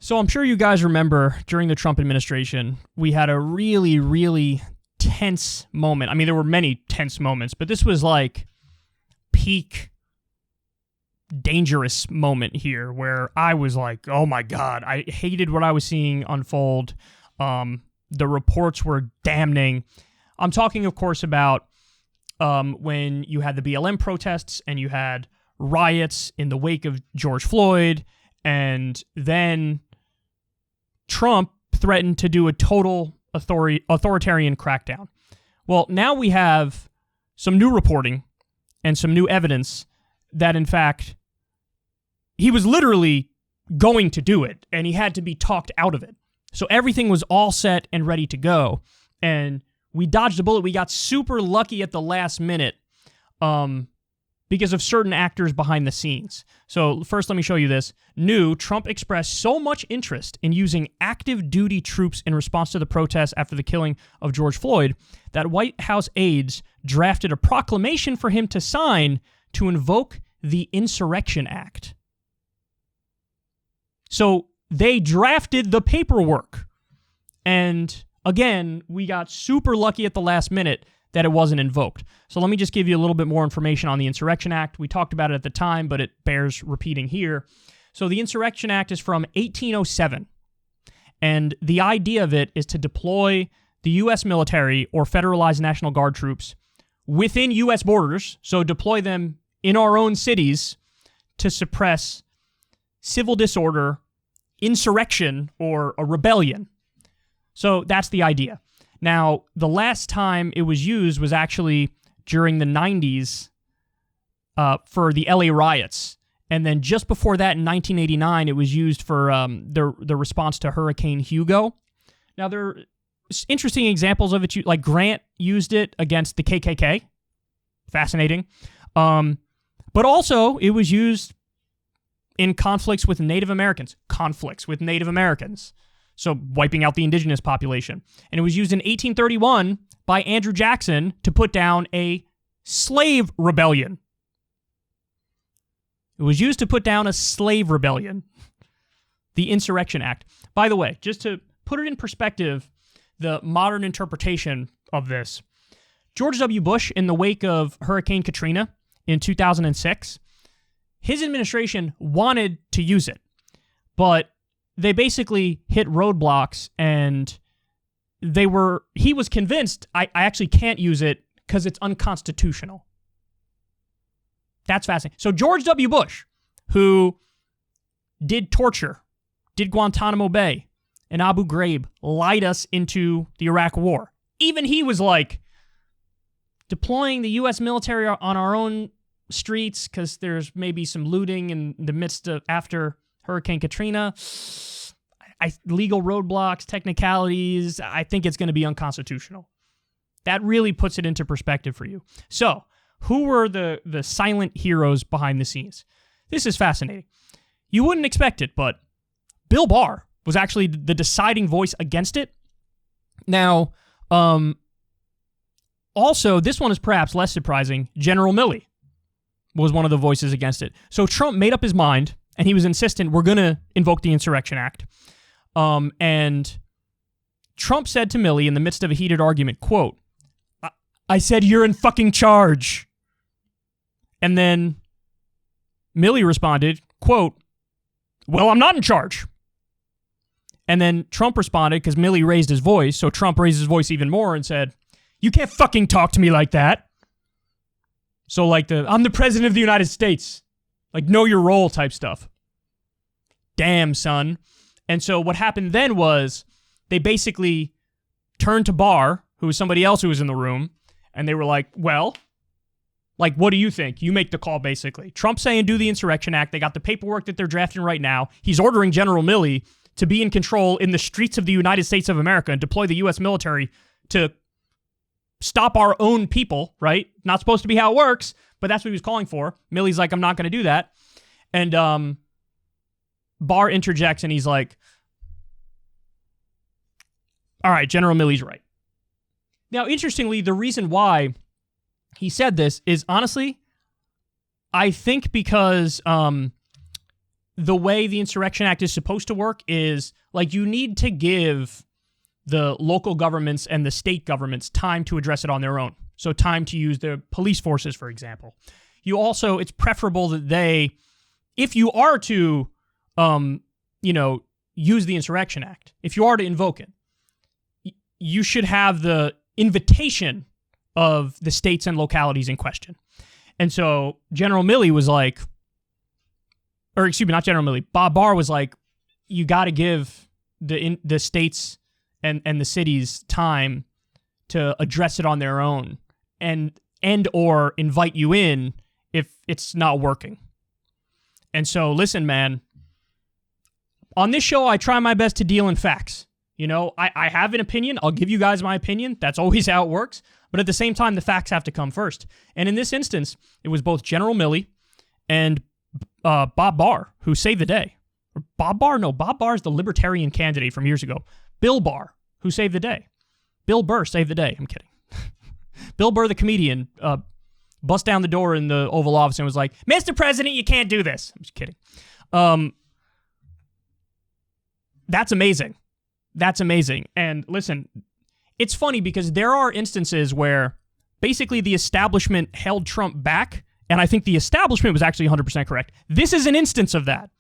So I'm sure you guys remember during the Trump administration, we had a really, really tense moment. I mean, there were many tense moments, but this was like peak dangerous moment here where I was like, oh my God, I hated what I was seeing unfold. The reports were damning. I'm talking, of course, about when you had the BLM protests and you had riots in the wake of George Floyd, and then Trump threatened to do a total authoritarian crackdown. Well, now we have some new reporting and some new evidence that, in fact, he was literally going to do it, and he had to be talked out of it. So everything was all set and ready to go, and we dodged a bullet. We got super lucky at the last minute because of certain actors behind the scenes. So first, let me show you this. New, Trump expressed so much interest in using active duty troops in response to the protests after the killing of George Floyd that White House aides drafted a proclamation for him to sign to invoke the Insurrection Act. So they drafted the paperwork. And again, we got super lucky at the last minute that it wasn't invoked. So let me just give you a little bit more information on the Insurrection Act. We talked about it at the time, but it bears repeating here. So the Insurrection Act is from 1807. And the idea of it is to deploy the U.S. military or federalized National Guard troops within U.S. borders, so deploy them in our own cities to suppress civil disorder, insurrection, or a rebellion. So that's the idea. Now, the last time it was used was actually during the 90s for the LA riots. And then just before that, in 1989, it was used for the response to Hurricane Hugo. Now, there are interesting examples of it. Like Grant used it against the KKK. Fascinating. But also, it was used in conflicts with Native Americans. So wiping out the indigenous population. And it was used in 1831 by Andrew Jackson to put down a slave rebellion. It was used to put down a slave rebellion. The Insurrection Act. By the way, just to put it in perspective, the modern interpretation of this, George W. Bush, in the wake of Hurricane Katrina in 2006, his administration wanted to use it, but they basically hit roadblocks, and he was convinced, I actually can't use it because it's unconstitutional. That's fascinating. So George W. Bush, who did torture, did Guantanamo Bay and Abu Ghraib, lied us into the Iraq War. Even he was like, deploying the U.S. military on our own streets because there's maybe some looting in the midst of after Hurricane Katrina, legal roadblocks, technicalities, I think it's going to be unconstitutional. That really puts it into perspective for you. So, who were the silent heroes behind the scenes? This is fascinating. You wouldn't expect it, but Bill Barr was actually the deciding voice against it. Now, also, this one is perhaps less surprising. General Milley was one of the voices against it. So Trump made up his mind, and he was insistent, we're going to invoke the Insurrection Act. And Trump said to Milley in the midst of a heated argument, quote, I said you're in fucking charge. And then Milley responded, quote, well, I'm not in charge. And then Trump responded, because Milley raised his voice, so Trump raised his voice even more and said, you can't fucking talk to me like that. So like I'm the president of the United States. Like, know your role type stuff. Damn, son. And so what happened then was they basically turned to Barr, who was somebody else who was in the room, and they were like, well, like, what do you think? You make the call, basically. Trump saying do the Insurrection Act. They got the paperwork that they're drafting right now. He's ordering General Milley to be in control in the streets of the United States of America and deploy the U.S. military to stop our own people, right? Not supposed to be how it works, but that's what he was calling for. Milley's like, I'm not going to do that. And Barr interjects, and he's like, all right, General Milley's right. Now, interestingly, the reason why he said this is, honestly, I think because the way the Insurrection Act is supposed to work is, like, you need to give the local governments and the state governments time to address it on their own. So time to use the police forces, for example. It's preferable that they, if you are to, use the Insurrection Act, if you are to invoke it, you should have the invitation of the states and localities in question. And so General Milley was like, not General Milley, Bob Barr was like, you got to give the states and the cities time to address it on their own and or invite you in if it's not working. And so, listen, man, on this show, I try my best to deal in facts. I have an opinion. I'll give you guys my opinion. That's always how it works. But at the same time, the facts have to come first. And in this instance, it was both General Milley and Bob Barr who saved the day. Or Bob Barr? No, Bob Barr is the libertarian candidate from years ago. Bill Barr, who saved the day. Bill Burr saved the day. I'm kidding. Bill Burr, the comedian, bust down the door in the Oval Office and was like, "Mr. President, you can't do this." I'm just kidding. That's amazing. That's amazing. And listen, it's funny because there are instances where basically the establishment held Trump back, and I think the establishment was actually 100% correct. This is an instance of that,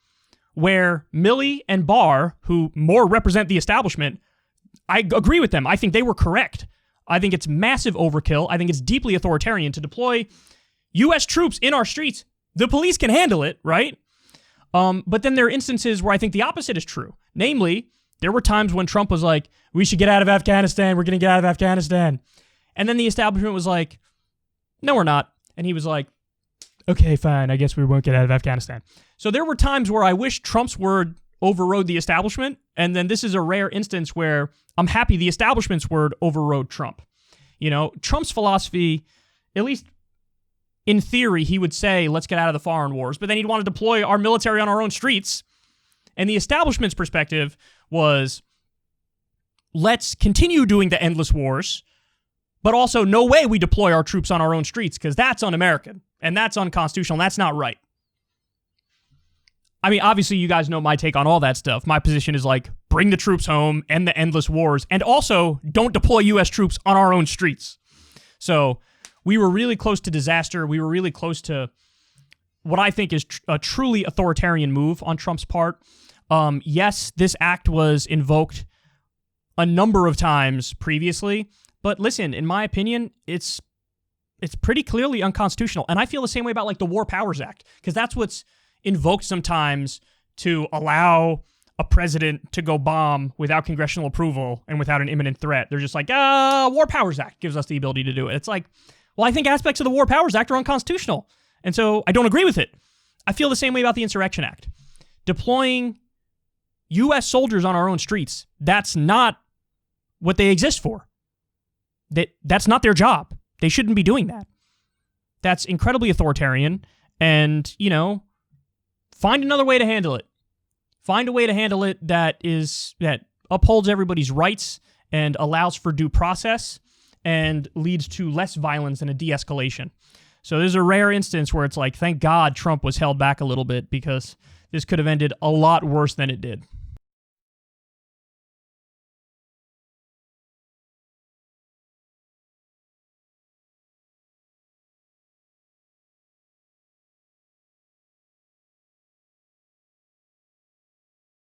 where Milley and Barr, who more represent the establishment, I agree with them. I think they were correct. I think it's massive overkill. I think it's deeply authoritarian to deploy U.S. troops in our streets. The police can handle it, right? But then there are instances where I think the opposite is true. Namely, there were times when Trump was like, we should get out of Afghanistan. We're going to get out of Afghanistan. And then the establishment was like, no, we're not. And he was like, okay, fine. I guess we won't get out of Afghanistan. So there were times where I wish Trump's word overrode the establishment. And then this is a rare instance where I'm happy the establishment's word overrode Trump. Trump's philosophy, at least in theory, he would say, let's get out of the foreign wars. But then he'd want to deploy our military on our own streets. And the establishment's perspective was, let's continue doing the endless wars, but also no way we deploy our troops on our own streets because that's un-American and that's unconstitutional and that's not right. I mean, obviously, you guys know my take on all that stuff. My position is like, bring the troops home, end the endless wars, and also don't deploy U.S. troops on our own streets. So we were really close to disaster. We were really close to what I think is a truly authoritarian move on Trump's part. Yes, this act was invoked a number of times previously, but listen, in my opinion, it's pretty clearly unconstitutional. And I feel the same way about like the War Powers Act, because that's what's invoked sometimes to allow a president to go bomb without congressional approval and without an imminent threat. They're just like, War Powers Act gives us the ability to do it. It's like, well, I think aspects of the War Powers Act are unconstitutional. And so I don't agree with it. I feel the same way about the Insurrection Act. Deploying U.S. soldiers on our own streets, that's not what they exist for. That's not their job. They shouldn't be doing that. That's incredibly authoritarian. And, find another way to handle it. Find a way to handle it that upholds everybody's rights and allows for due process and leads to less violence and a de-escalation. So there's a rare instance where it's like, thank God Trump was held back a little bit because this could have ended a lot worse than it did.